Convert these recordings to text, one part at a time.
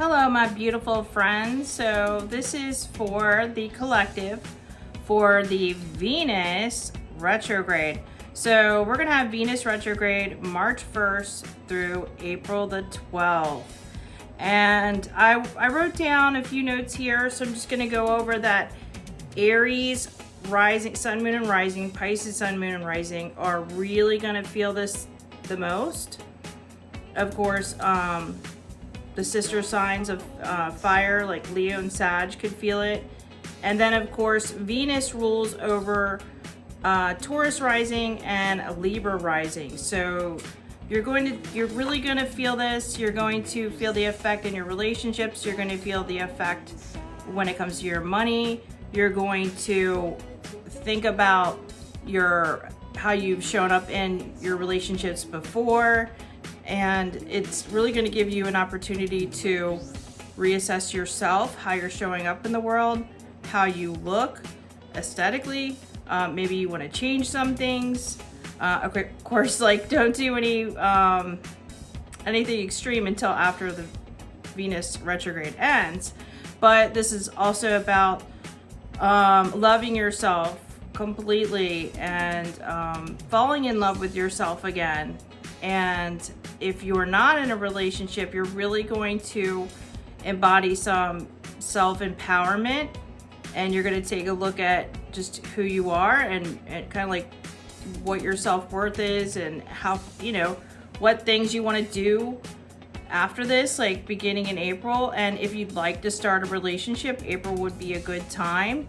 Hello, my beautiful friends. So this is for the collective for the Venus retrograde. So we're gonna have Venus retrograde March 1st through April the 12th. And I wrote down a few notes here, so I'm just gonna go over that. Aries rising, sun, moon, and rising, Pisces, sun, moon, and rising are really gonna feel this the most. Of course, the sister signs of fire, like Leo and Sag, could feel it. And then, of course, Venus rules over Taurus rising and Libra rising. So you're really going to feel this. You're going to feel the effect in your relationships. You're going to feel the effect when it comes to your money. You're going to think about how you've shown up in your relationships before. And it's really going to give you an opportunity to reassess yourself, how you're showing up in the world, how you look aesthetically. Maybe you want to change some things. Of course, like, don't do anything extreme until after the Venus retrograde ends. But this is also about loving yourself completely and falling in love with yourself again. And if you're not in a relationship, you're really going to embody some self-empowerment, and you're going to take a look at just who you are and kind of like what your self-worth is and how, what things you want to do after this, like beginning in April. And if you'd like to start a relationship, April would be a good time.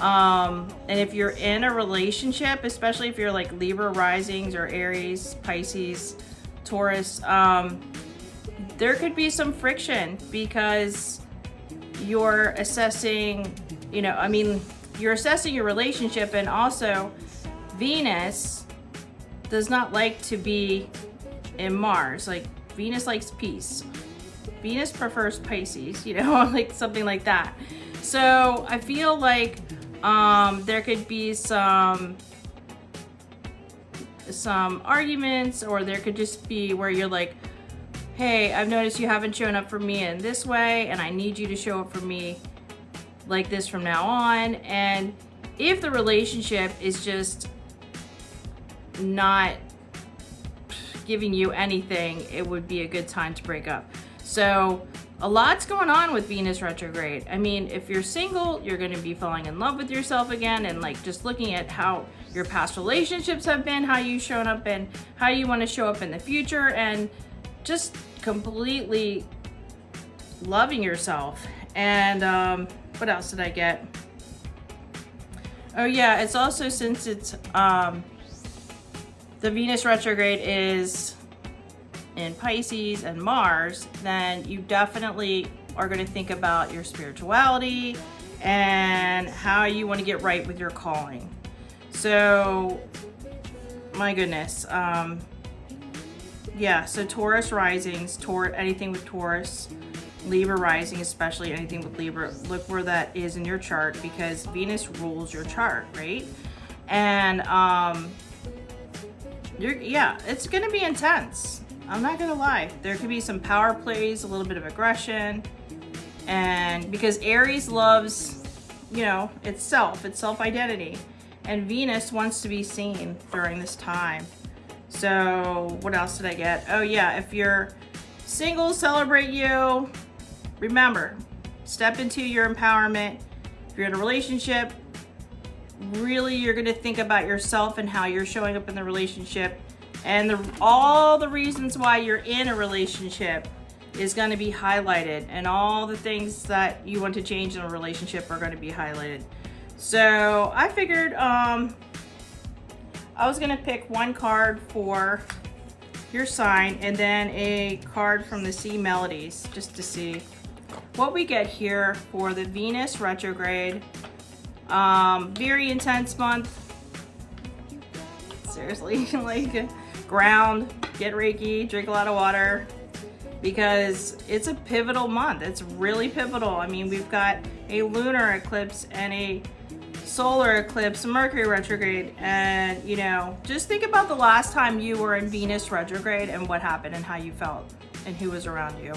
And if you're in a relationship, especially if you're like Libra risings or Aries, Pisces, Taurus, there could be some friction because you're assessing, you're assessing your relationship. And also Venus does not like to be in Mars. Like, Venus likes peace. Venus prefers Pisces, like something like that. So I feel like there could be some arguments, or there could just be where you're like, hey, I've noticed you haven't shown up for me in this way, and I need you to show up for me like this from now on. And if the relationship is just not giving you anything, it would be a good time to break up. So a lot's going on with Venus retrograde. I mean, if you're single, you're going to be falling in love with yourself again, and like just looking at how your past relationships have been, how you've shown up, and how you want to show up in the future, and just completely loving yourself. And what else did I get? Oh yeah, it's also, since it's the Venus retrograde is in Pisces and Mars, then you definitely are going to think about your spirituality and how you want to get right with your calling. So, my goodness, so Taurus risings, anything with Taurus, Libra rising, especially anything with Libra, look where that is in your chart, because Venus rules your chart, right? And it's going to be intense. I'm not gonna lie. There could be some power plays, a little bit of aggression, and because Aries loves, it's self-identity, and Venus wants to be seen during this time. So what else did I get? Oh yeah, if you're single, celebrate you. Remember, step into your empowerment. If you're in a relationship, really you're gonna think about yourself and how you're showing up in the relationship. And all the reasons why you're in a relationship is going to be highlighted, and all the things that you want to change in a relationship are going to be highlighted. So I figured I was going to pick one card for your sign and then a card from the Sea Melodies, just to see what we get here for the Venus retrograde. Very intense month. Seriously, like, ground, get Reiki, drink a lot of water, because it's a pivotal month. It's really pivotal. I mean, we've got a lunar eclipse and a solar eclipse, Mercury retrograde, and just think about the last time you were in Venus retrograde and what happened and how you felt and who was around you.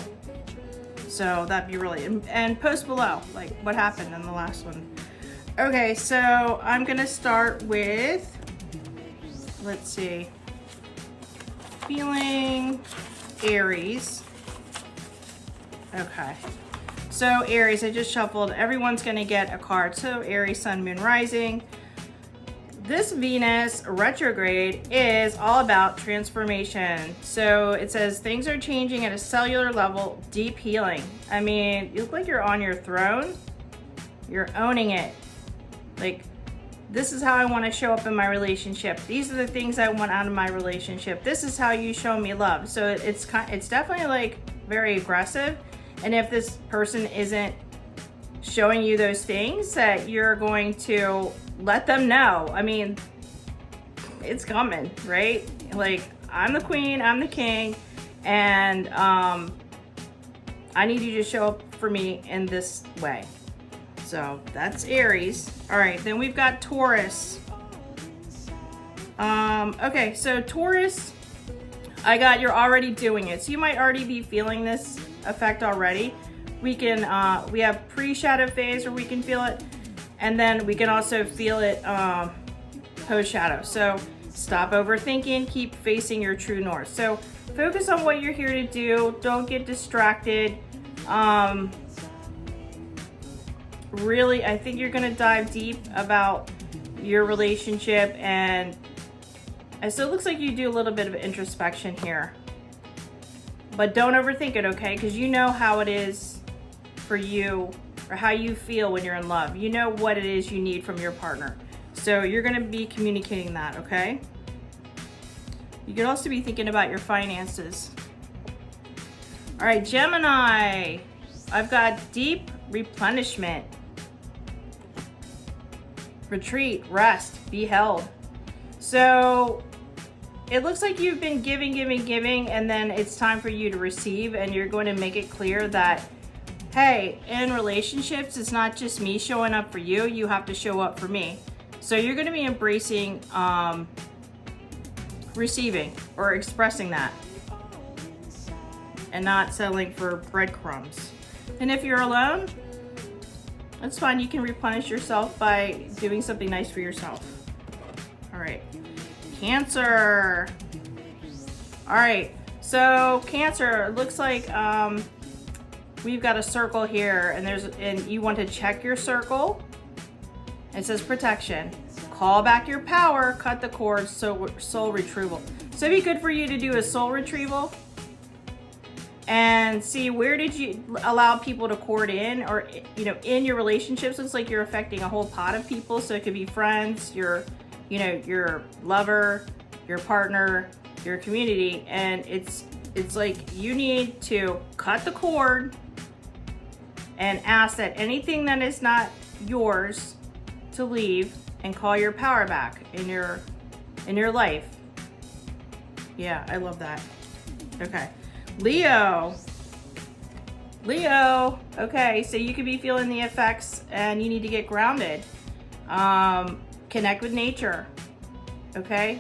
So that'd be really, and post below, like what happened in the last one. Okay, so I'm gonna start with, let's see, feeling Aries. Okay, so Aries, I just shuffled. Everyone's gonna get a card. So Aries, Sun, Moon, Rising. This Venus retrograde is all about transformation. So it says things are changing at a cellular level, deep healing. I mean, you look like you're on your throne. You're owning it. Like, this is how I want to show up in my relationship. These are the things I want out of my relationship. This is how you show me love. So it's definitely like very aggressive. And if this person isn't showing you those things, that you're going to let them know. I mean, it's coming, right? Like, I'm the queen, I'm the king, and I need you to show up for me in this way. So that's Aries. All right, then we've got Taurus. Okay, so Taurus, I got you're already doing it. So you might already be feeling this effect already. We can, we have pre-shadow phase where we can feel it, and then we can also feel it post-shadow. So stop overthinking, keep facing your true north. So focus on what you're here to do. Don't get distracted. Really, I think you're gonna dive deep about your relationship, and so it looks like you do a little bit of introspection here. But don't overthink it, okay? Because you know how it is for you, or how you feel when you're in love. You know what it is you need from your partner. So you're gonna be communicating that, okay? You could also be thinking about your finances. All right, Gemini. I've got deep replenishment. Retreat, rest, be held. So it looks like you've been giving, and then it's time for you to receive, and you're going to make it clear that, hey, in relationships, it's not just me showing up for you, you have to show up for me. So you're going to be embracing receiving or expressing that, and not settling for breadcrumbs. And if you're alone, that's fine. You can replenish yourself by doing something nice for yourself. All right, Cancer. All right, so Cancer, it looks like we've got a circle here, and you want to check your circle. It says protection. Call back your power, cut the cords, soul retrieval. So it'd be good for you to do a soul retrieval and see where did you allow people to cord in, or in your relationships. Looks like you're affecting a whole pot of people. So it could be friends, your lover, your partner, your community, and it's like you need to cut the cord and ask that anything that is not yours to leave, and call your power back in your life. Yeah, I love that. Okay. Leo. Okay, so you could be feeling the effects, and you need to get grounded. Connect with nature. Okay.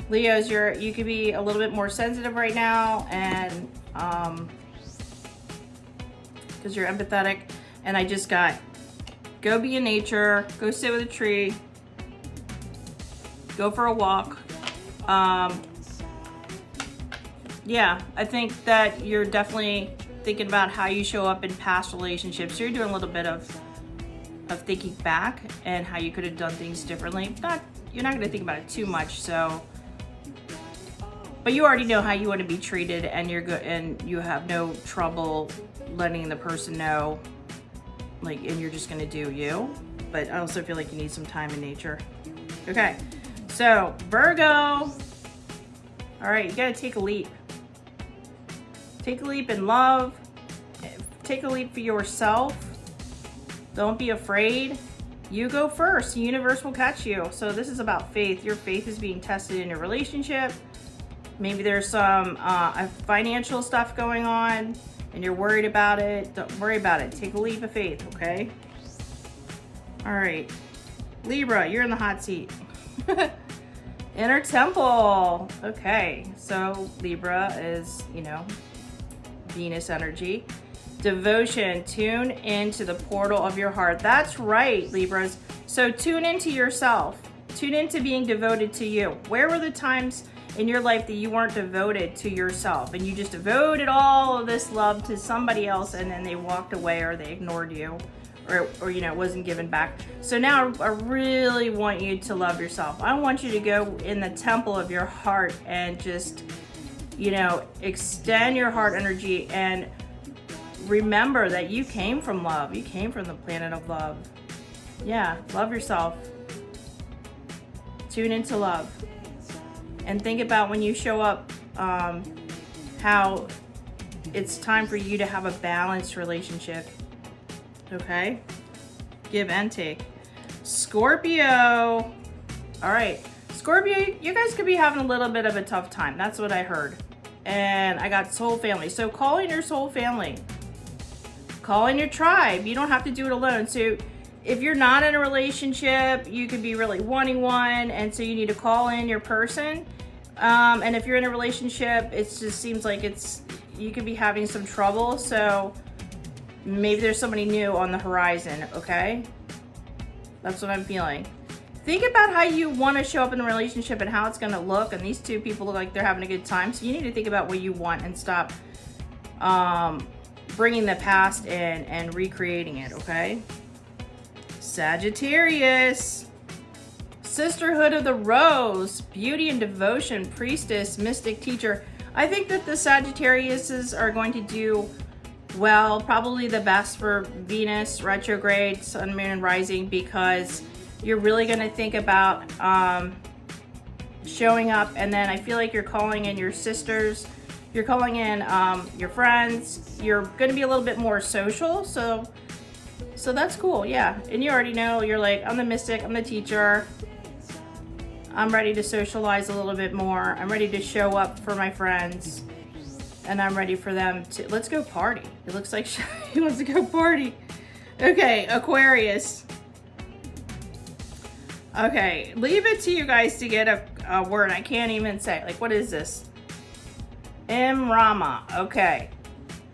Leos, you could be a little bit more sensitive right now, and because you're empathetic. And I just got, go be in nature, go sit with a tree, go for a walk. Yeah, I think that you're definitely thinking about how you show up in past relationships. So you're doing a little bit of thinking back and how you could have done things differently. You're not going to think about it too much. So, but you already know how you want to be treated, and you're good, and you have no trouble letting the person know, like, and you're just going to do you. But I also feel like you need some time in nature. Okay, so Virgo. All right, you got to take a leap. Take a leap in love. Take a leap for yourself. Don't be afraid. You go first. The universe will catch you. So this is about faith. Your faith is being tested in your relationship. Maybe there's some financial stuff going on and you're worried about it. Don't worry about it. Take a leap of faith, okay? All right. Libra, you're in the hot seat. Inner temple. Okay, so Libra is, Venus energy. devotion. Tune into the portal of your heart. That's right, Libras. So tune into yourself. Tune into being devoted to you. Where were the times in your life that you weren't devoted to yourself and you just devoted all of this love to somebody else and then they walked away or they ignored you or you know, it wasn't given back? So now I really want you to love yourself. I want you to go in the temple of your heart and just, you know, extend your heart energy and remember that you came from love. You came from the planet of love. Yeah, love yourself. Tune into love. And think about when you show up, how it's time for you to have a balanced relationship. Okay? Give and take. Scorpio. All right. Scorpio, you guys could be having a little bit of a tough time. That's what I heard. And I got soul family. So call in your soul family. Call in your tribe. You don't have to do it alone. So if you're not in a relationship, you could be really wanting one. And so you need to call in your person. And if you're in a relationship, it just seems like you could be having some trouble. So maybe there's somebody new on the horizon, okay? That's what I'm feeling. Think about how you want to show up in the relationship and how it's going to look. And these two people look like they're having a good time. So you need to think about what you want and stop bringing the past in and recreating it, okay? Sagittarius. Sisterhood of the Rose. Beauty and devotion. Priestess. Mystic teacher. I think that the Sagittariuses are going to do well, probably the best for Venus retrograde, Sun, Moon, and Rising, because you're really going to think about showing up. And then I feel like you're calling in your sisters, you're calling in your friends, you're going to be a little bit more social. So that's cool. Yeah. And you already know, you're like, I'm the mystic, I'm the teacher, I'm ready to socialize a little bit more, I'm ready to show up for my friends, and I'm ready for them to, let's go party. It looks like she wants to go party. Okay, Aquarius. Okay, leave it to you guys to get a word. I can't even say. Like, what is this? Rama. Okay.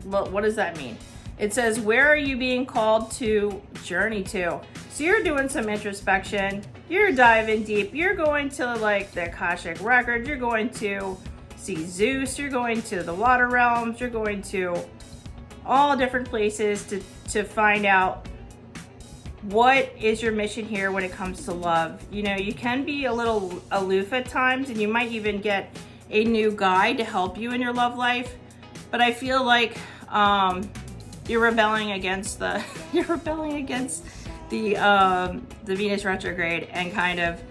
Well, what does that mean? It says, where are you being called to journey to? So you're doing some introspection. You're diving deep. You're going to like the Akashic Records. You're going to see Zeus. You're going to the water realms. You're going to all different places to find out what is your mission here when it comes to love. You know, you can be a little aloof at times, and you might even get a new guide to help you in your love life. But I feel like you're rebelling against the Venus retrograde, and kind of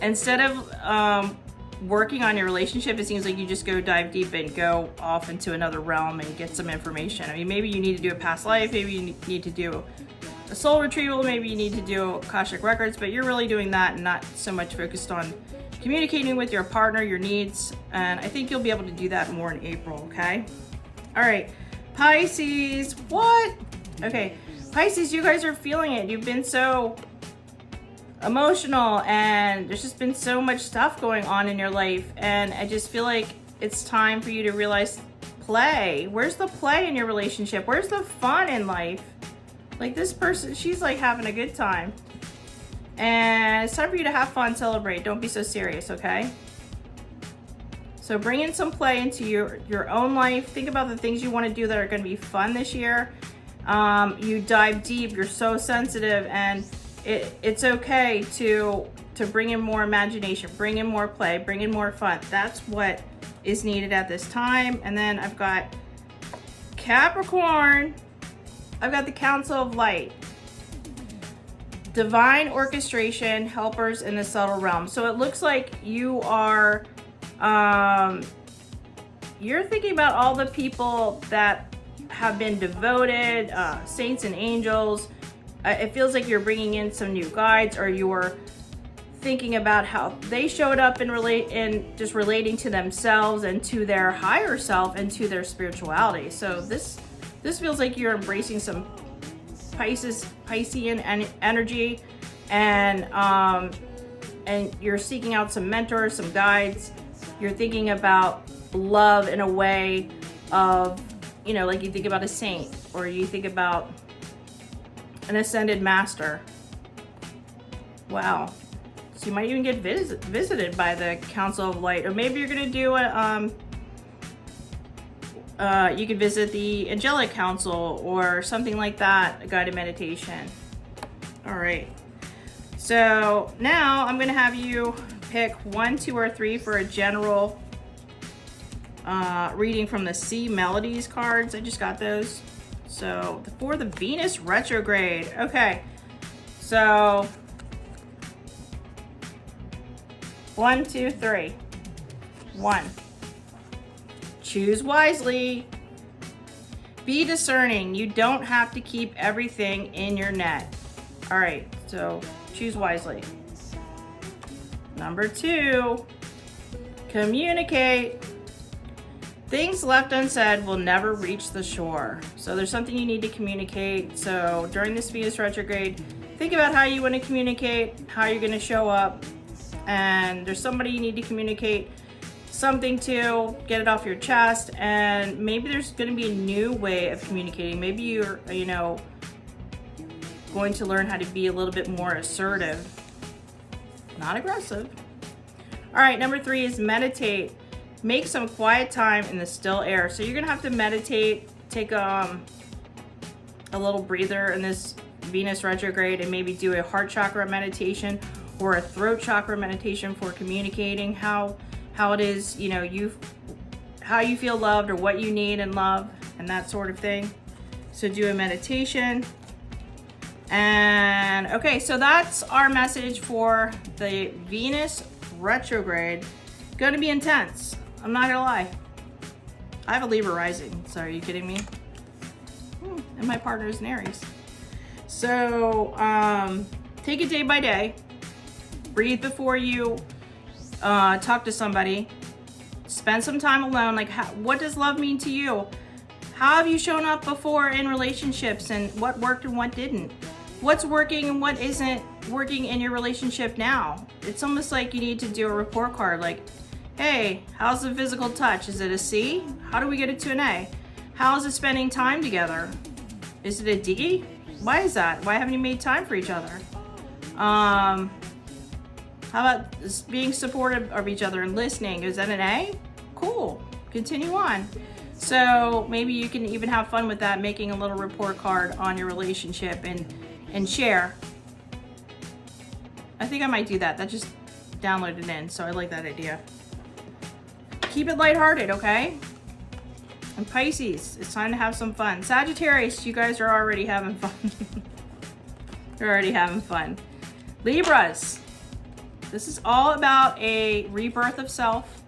instead of working on your relationship, it seems like you just go dive deep and go off into another realm and get some information. I mean, maybe you need to do a past life, maybe you need to do a soul retrieval, maybe you need to do Akashic Records, but you're really doing that and not so much focused on communicating with your partner, your needs. And I think you'll be able to do that more in April, okay? All right, Pisces, what? Okay, Pisces, you guys are feeling it. You've been so emotional and there's just been so much stuff going on in your life, and I just feel like it's time for you to realize play. Where's the play in your relationship? Where's the fun in life? Like, this person, she's like having a good time, and it's time for you to have fun, celebrate. Don't be so serious, okay? So bring in some play into your own life. Think about the things you want to do that are going to be fun this year. You dive deep, you're so sensitive, and it's okay to bring in more imagination, bring in more play, bring in more fun. That's what is needed at this time. And then I've got Capricorn. I've got the Council of Light. Divine orchestration, helpers in the subtle realm. So it looks like you are, you're thinking about all the people that have been devoted, saints and angels. It feels like you're bringing in some new guides, or you're thinking about how they showed up and just relating to themselves and to their higher self and to their spirituality. So this feels like you're embracing some Piscean energy, and you're seeking out some mentors, some guides. You're thinking about love in a way of, you know, like you think about a saint, or you think about an ascended master. Wow. So you might even get visited by the Council of Light, or maybe you're gonna do a you could visit the Angelic Council or something like that, a guided meditation. All right. So now I'm gonna have you pick 1, 2, or 3 for a general reading from the C Melodies cards. I just got those. So for the Venus retrograde. Okay. So 1, 2, 3. 1. Choose wisely. Be discerning. You don't have to keep everything in your net. All right, so choose wisely. Number 2, communicate. Things left unsaid will never reach the shore. So there's something you need to communicate. So during this Venus retrograde, think about how you want to communicate, how you're going to show up, and there's somebody you need to communicate something to, get it off your chest, and maybe there's going to be a new way of communicating. Maybe you're, you know, going to learn how to be a little bit more assertive, not aggressive. All right, number 3 is meditate. Make some quiet time in the still air. So you're gonna have to meditate, take a little breather in this Venus retrograde, and maybe do a heart chakra meditation or a throat chakra meditation for communicating how it is, you know, how you feel loved or what you need in love and that sort of thing. So do a meditation. And okay, so that's our message for the Venus retrograde. Going to be intense. I'm not gonna lie. I have a Libra rising, so are you kidding me? And my partner is an Aries. So take it day by day. Breathe before you talk to somebody. Spend some time alone. Like, what does love mean to you? How have you shown up before in relationships, and what worked and what didn't? What's working and what isn't working in your relationship now? It's almost like you need to do a report card. Like, hey, how's the physical touch? Is it a C? How do we get it to an A? How's it spending time together? Is it a D? Why is that? Why haven't you made time for each other? How about being supportive of each other and listening? Is that an A? Cool. Continue on. So maybe you can even have fun with that, making a little report card on your relationship and share. I think I might do that. That just downloaded in, so I like that idea. Keep it lighthearted, okay? And Pisces, it's time to have some fun. Sagittarius, you guys are already having fun. You're already having fun. Libras, this is all about a rebirth of self.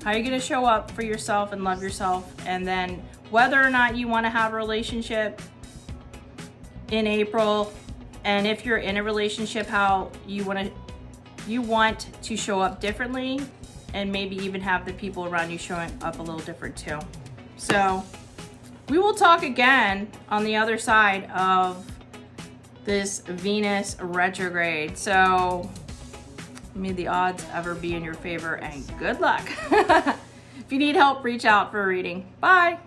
How you're gonna show up for yourself and love yourself, and then whether or not you want to have a relationship in April, and if you're in a relationship, how you want to show up differently, and maybe even have the people around you showing up a little different too. So we will talk again on the other side of this Venus retrograde. So may the odds ever be in your favor, and good luck. If you need help, reach out for a reading. Bye.